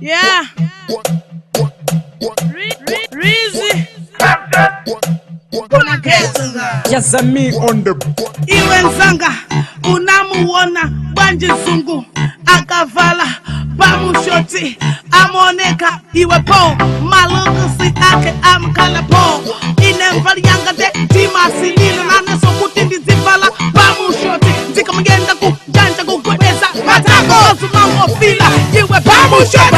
Yeah. Reezy. Kuna Kesanga. Yazami on the Iwe Nzanga unamuona Bwanji Zungu akavala bamushoti amoneka iwe po malukusi ake amkala po inemvali yanga de timasilina naneso kuti ndizivala bamushoti ndikamugenda ku janja kukwebeza matako azumango fila iwe bamushoti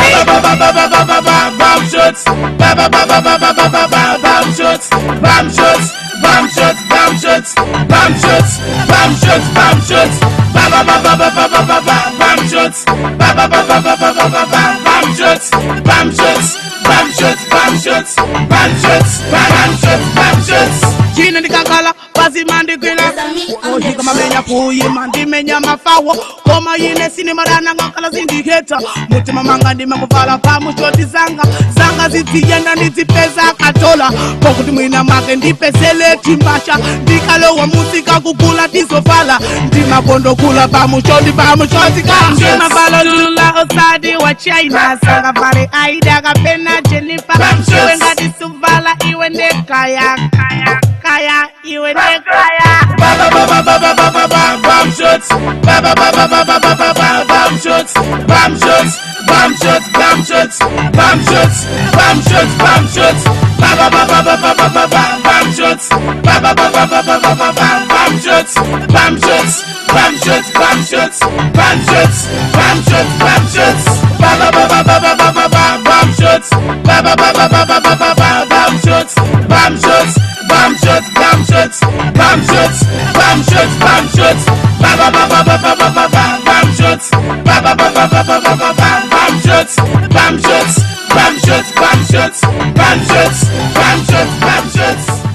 Bam shots, bam shots, bam shots, bam shots, bam shots, bam shots, bam shots, bam shots, bam shots, bam shots, bam shots, bam shots, bam shots, bam shots. Jina ndikakala bazi mandikwila Ojika mamenya puyi mandimenya mafawo Koma yine sini marana ngakala zindiketa Mutima manga ndima kuvala pamushoti Zanga zitiyenda nizipeza katola Pokuti mwina make ndipesele timbasha Ndikalowa musika kukula tizofala Ndima kondo kula pamushoti Ndima balo lula osadi wa China Sanga vare aida kapena Jennifer Iwe ngati suvala iwe ndekaya Kaya, iwe nekaya. Bam shots, bam shots, bam shots, bam shots, bam shots, bam shots, bam shots, bam shots, bam shots, bam shots, bam shots, bam shots, bam shots, bam shots, bam shots, bam shots, bam shots, bam shots, bam shots. Bam shots, bam shots, bam shots, bam shots, bam shots, bam shots, bam shots, bam shots, bam shots, bam shots, bam shots, bam shots, bam shots.